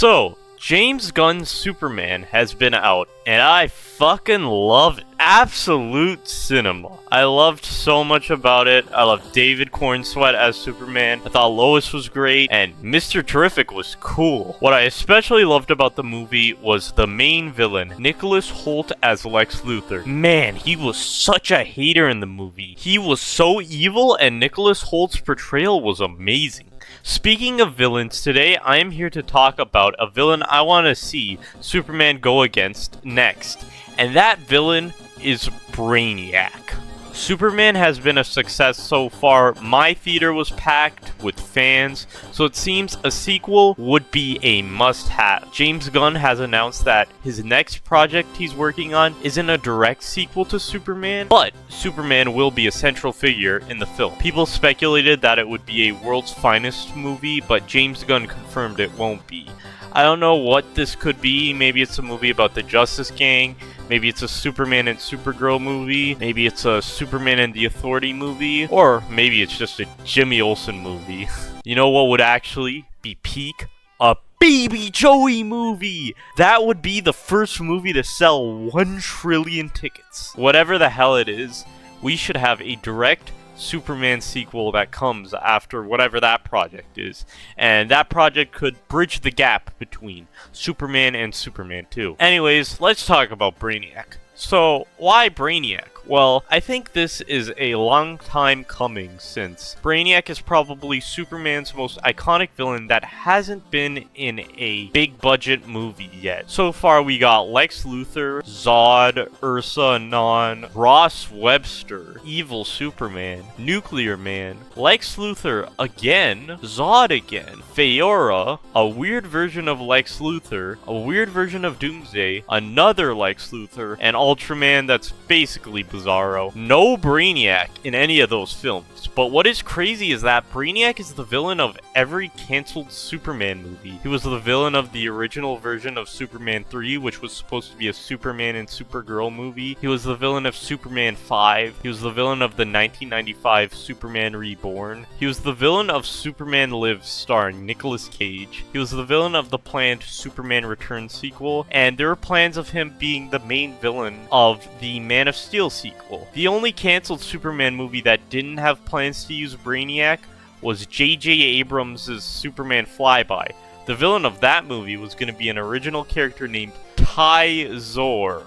So, James Gunn's Superman has been out, and I fucking love it. Absolute cinema. I loved so much about it. I loved David Corenswet as Superman. I thought Lois was great, and Mr. Terrific was cool. What I especially loved about the movie was the main villain, Nicholas Hoult as Lex Luthor. Man, he was such a hater in the movie. He was so evil, and Nicholas Holt's portrayal was amazing. Speaking of villains, today I am here to talk about a villain I want to see Superman go against next, and that villain is Brainiac. Superman has been a success so far. My theater was packed with fans, so it seems a sequel would be a must-have. James Gunn has announced that his next project he's working on isn't a direct sequel to Superman, but Superman will be a central figure in the film. People speculated that it would be a world's finest movie, but James Gunn confirmed it won't be. I don't know what this could be. Maybe it's a movie about the Justice Gang. Maybe it's a Superman and Supergirl movie. Maybe it's a Superman and the Authority movie. Or maybe it's just a Jimmy Olsen movie. You know what would actually be peak? A Baby Joey movie! That would be the first movie to sell 1 trillion tickets. Whatever the hell it is, we should have a direct Superman sequel that comes after whatever that project is, and that project could bridge the gap between Superman and Superman 2. Anyways, let's talk about Brainiac. So, why Brainiac? Well, I think this is a long time coming, since Brainiac is probably Superman's most iconic villain that hasn't been in a big budget movie yet. So far we got Lex Luthor, Zod, Ursa Non, Ross Webster, Evil Superman, Nuclear Man, Lex Luthor again, Zod again, Feora, a weird version of Lex Luthor, a weird version of Doomsday, another Lex Luthor, and Ultraman that's basically Bizarro. No Brainiac in any of those films. But what is crazy is that Brainiac is the villain of every cancelled Superman movie. He was the villain of the original version of Superman 3, which was supposed to be a Superman and Supergirl movie. He was the villain of Superman 5. He was the villain of the 1995 Superman Reborn. He was the villain of Superman Lives starring Nicolas Cage. He was the villain of the planned Superman Returns sequel. And there were plans of him being the main villain of the Man of Steel sequel. The only cancelled Superman movie that didn't have plans to use Brainiac was J.J. Abrams' Superman Flyby. The villain of that movie was going to be an original character named Ty Zor.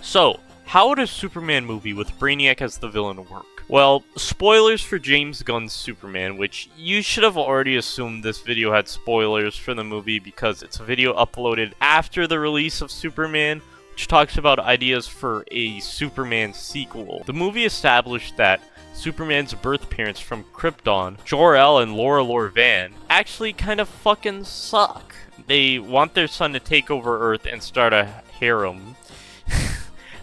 So, how would a Superman movie with Brainiac as the villain work? Well, spoilers for James Gunn's Superman, which you should have already assumed this video had spoilers for the movie because it's a video uploaded after the release of Superman, which talks about ideas for a Superman sequel. The movie established that Superman's birth parents from Krypton, Jor-El and Laura Lor-Van, actually kind of fucking suck. They want their son to take over Earth and start a harem.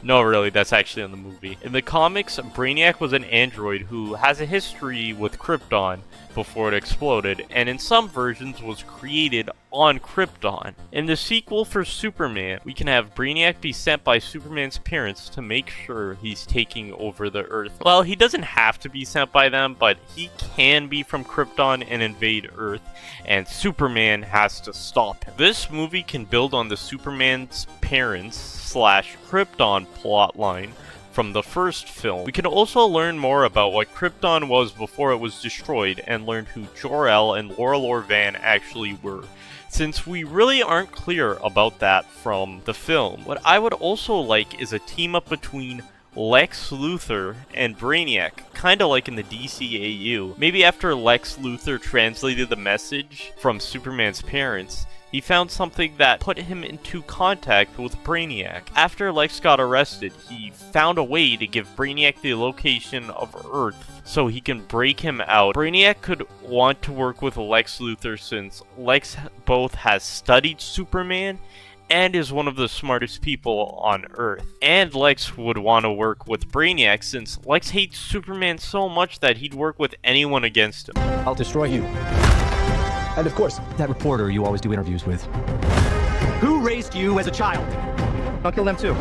No, really, that's actually in the movie. In the comics, Brainiac was an android who has a history with Krypton before it exploded, and in some versions was created on Krypton. In the sequel for Superman, we can have Brainiac be sent by Superman's parents to make sure he's taking over the Earth. Well, he doesn't have to be sent by them, but he can be from Krypton and invade Earth, and Superman has to stop him. This movie can build on the Superman's parents / Krypton plotline from the first film. We can also learn more about what Krypton was before it was destroyed and learn who Jor-El and Laura Lor-Van actually were, since we really aren't clear about that from the film. What I would also like is a team up between Lex Luthor and Brainiac, kinda like in the DCAU. Maybe after Lex Luthor translated the message from Superman's parents, he found something that put him into contact with Brainiac. After Lex got arrested, he found a way to give Brainiac the location of Earth so he can break him out. Brainiac could want to work with Lex Luthor since Lex both has studied Superman and is one of the smartest people on Earth. And Lex would want to work with Brainiac since Lex hates Superman so much that he'd work with anyone against him. I'll destroy you. And of course, that reporter you always do interviews with. Who raised you as a child? I'll kill them too.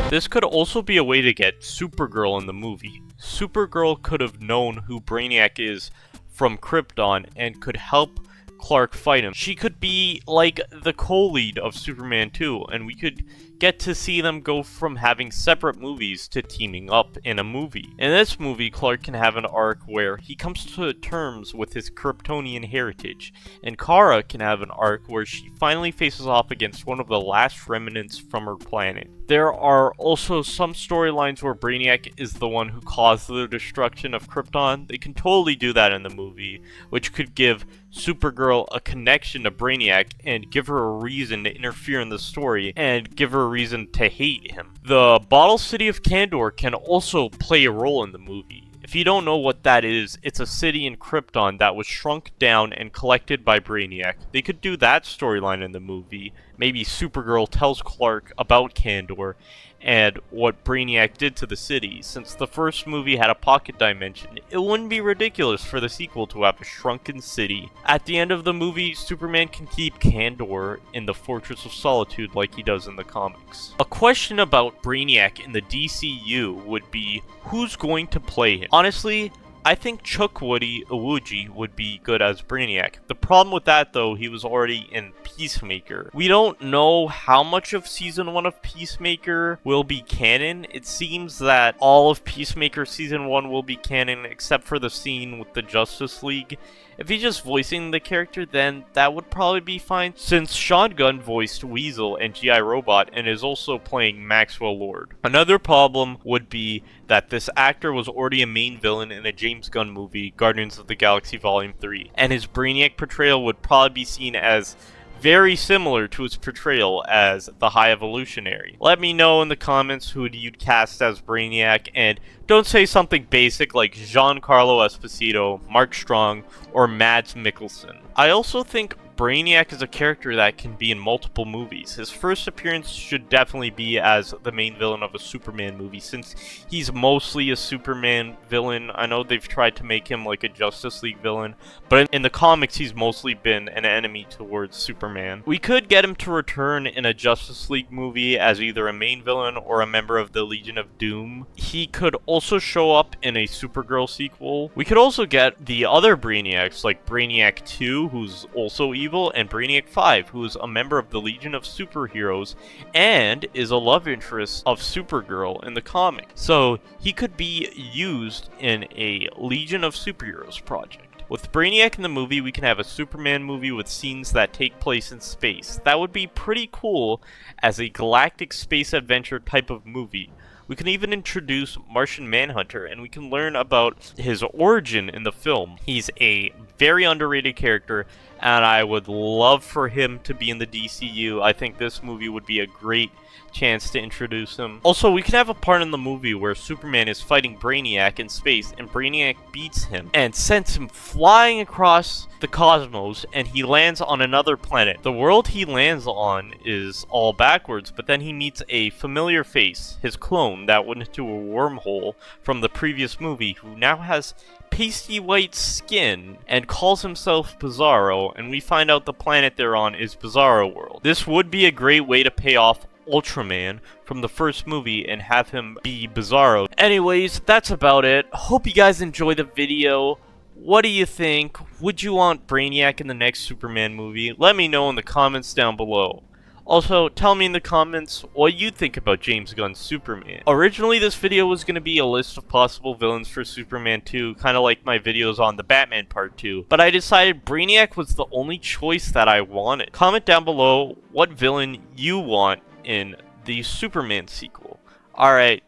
This could also be a way to get Supergirl in the movie. Supergirl could have known who Brainiac is from Krypton and could help Clark fight him. She could be like the co-lead of Superman 2, and we could get to see them go from having separate movies to teaming up in a movie. In this movie, Clark can have an arc where he comes to terms with his Kryptonian heritage, and Kara can have an arc where she finally faces off against one of the last remnants from her planet. There are also some storylines where Brainiac is the one who caused the destruction of Krypton. They can totally do that in the movie, which could give Supergirl a connection to Brainiac and give her a reason to interfere in the story and give her a reason to hate him. The Bottle City of Kandor can also play a role in the movie. If you don't know what that is, it's a city in Krypton that was shrunk down and collected by Brainiac. They could do that storyline in the movie. Maybe Supergirl tells Clark about Kandor and what Brainiac did to the city. Since the first movie had a pocket dimension, it wouldn't be ridiculous for the sequel to have a shrunken city. At the end of the movie, Superman can keep Kandor in the Fortress of Solitude like he does in the comics. A question about Brainiac in the DCU would be, who's going to play him? Honestly, I think Chukwudi Iwuji would be good as Brainiac. The problem with that, though, he was already in Peacemaker. We don't know how much of Season 1 of Peacemaker will be canon. It seems that all of Peacemaker Season 1 will be canon, except for the scene with the Justice League. If he's just voicing the character, then that would probably be fine, since Sean Gunn voiced Weasel and G.I. Robot and is also playing Maxwell Lord. Another problem would be that this actor was already a main villain in a James Gunn movie, Guardians of the Galaxy Volume 3, and his Brainiac portrayal would probably be seen as very similar to his portrayal as the High Evolutionary. Let me know in the comments who you'd cast as Brainiac, and don't say something basic like Giancarlo Esposito, Mark Strong, or Mads Mikkelsen. I also think Brainiac is a character that can be in multiple movies. His first appearance should definitely be as the main villain of a Superman movie, since he's mostly a Superman villain. I know they've tried to make him like a Justice League villain, but in the comics he's mostly been an enemy towards Superman. We could get him to return in a Justice League movie as either a main villain or a member of the Legion of Doom. He could also show up in a Supergirl sequel. We could also get the other Brainiacs, like Brainiac 2, who's also evil, and Brainiac 5, who is a member of the Legion of Superheroes and is a love interest of Supergirl in the comic. So he could be used in a Legion of Superheroes project. With Brainiac in the movie, we can have a Superman movie with scenes that take place in space. That would be pretty cool as a galactic space adventure type of movie. We can even introduce Martian Manhunter, and we can learn about his origin in the film. He's a very underrated character, and I would love for him to be in the DCU. I think this movie would be a great chance to introduce him. Also, we can have a part in the movie where Superman is fighting Brainiac in space, and Brainiac beats him and sends him flying across the cosmos, and he lands on another planet. The world he lands on is all backwards, but then he meets a familiar face, his clone that went into a wormhole from the previous movie, who now has pasty white skin and calls himself Bizarro, and we find out the planet they're on is Bizarro World. This would be a great way to pay off Ultraman from the first movie and have him be Bizarro. Anyways, that's about it. Hope you guys enjoyed the video. What do you think? Would you want Brainiac in the next Superman movie? Let me know in the comments down below. Also, tell me in the comments what you think about James Gunn's Superman. Originally, this video was going to be a list of possible villains for Superman 2, kind of like my videos on the Batman Part 2, but I decided Brainiac was the only choice that I wanted. Comment down below what villain you want in the Superman sequel. Alright,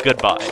goodbye.